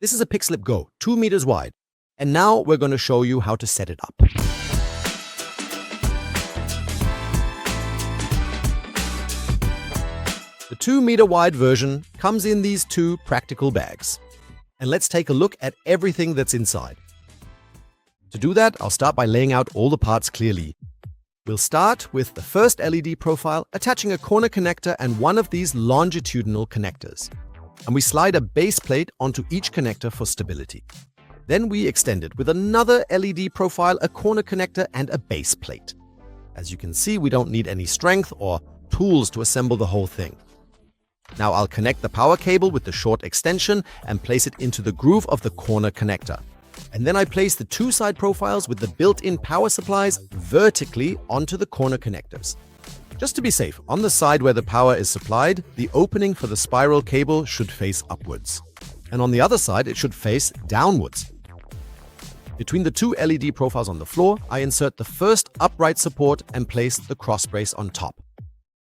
This is a PIXLIP Go, 2 meters wide. And now we're going to show you how to set it up. The 2-meter wide version comes in these two practical bags. And let's take a look at everything that's inside. To do that, I'll start by laying out all the parts clearly. We'll start with the first LED profile, attaching a corner connector and one of these longitudinal connectors. And we slide a base plate onto each connector for stability. Then we extend it with another LED profile, a corner connector, and a base plate. As you can see, we don't need any strength or tools to assemble the whole thing. Now I'll connect the power cable with the short extension and place it into the groove of the corner connector. And then I place the two side profiles with the built-in power supplies vertically onto the corner connectors. Just to be safe, on the side where the power is supplied, the opening for the spiral cable should face upwards. And on the other side, it should face downwards. Between the two LED profiles on the floor, I insert the first upright support and place the cross brace on top.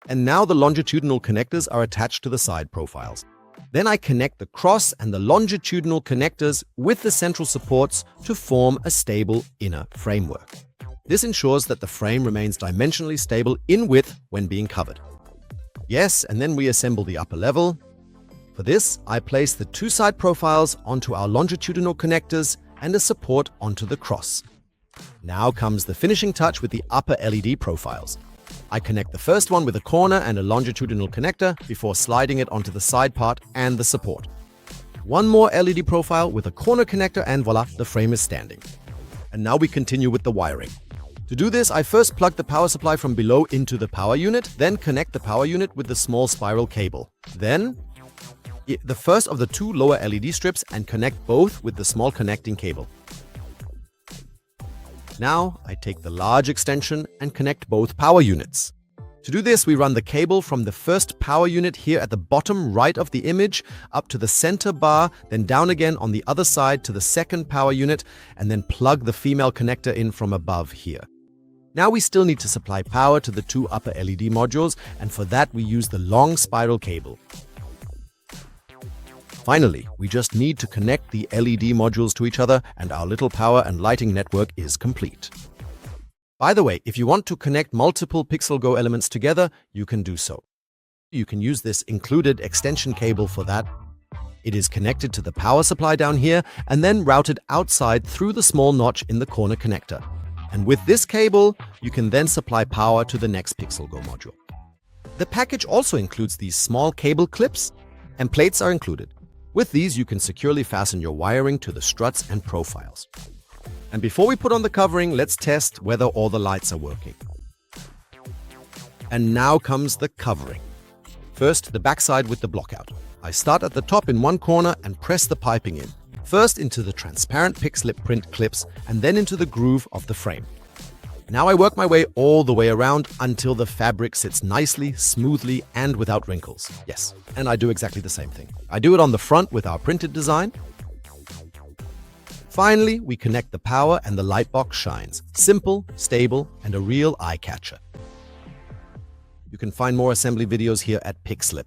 And now the longitudinal connectors are attached to the side profiles. Then I connect the cross and the longitudinal connectors with the central supports to form a stable inner framework. This ensures that the frame remains dimensionally stable in width when being covered. Yes, and then we assemble the upper level. For this, I place the two side profiles onto our longitudinal connectors and a support onto the cross. Now comes the finishing touch with the upper LED profiles. I connect the first one with a corner and a longitudinal connector before sliding it onto the side part and the support. One more LED profile with a corner connector and voila, the frame is standing. And now we continue with the wiring. To do this, I first plug the power supply from below into the power unit, then connect the power unit with the small spiral cable. Then the first of the two lower LED strips and connect both with the small connecting cable. Now I take the large extension and connect both power units. To do this, we run the cable from the first power unit here at the bottom right of the image up to the center bar, then down again on the other side to the second power unit, and then plug the female connector in from above here. Now we still need to supply power to the two upper LED modules, and for that we use the long spiral cable. Finally, we just need to connect the LED modules to each other and our little power and lighting network is complete. By the way, if you want to connect multiple PIXLIP GO elements together, you can do so. You can use this included extension cable for that. It is connected to the power supply down here and then routed outside through the small notch in the corner connector. And with this cable, you can then supply power to the next PIXLIP GO module. The package also includes these small cable clips, and plates are included. With these, you can securely fasten your wiring to the struts and profiles. And before we put on the covering, let's test whether all the lights are working. And now comes the covering. First, the backside with the blockout. I start at the top in one corner and press the piping in. First into the transparent PIXLIP print clips and then into the groove of the frame. Now I work my way all the way around until the fabric sits nicely, smoothly, and without wrinkles. Yes, and I do exactly the same thing. I do it on the front with our printed design. Finally, we connect the power and the lightbox shines. Simple, stable, and a real eye-catcher. You can find more assembly videos here at PIXLIP.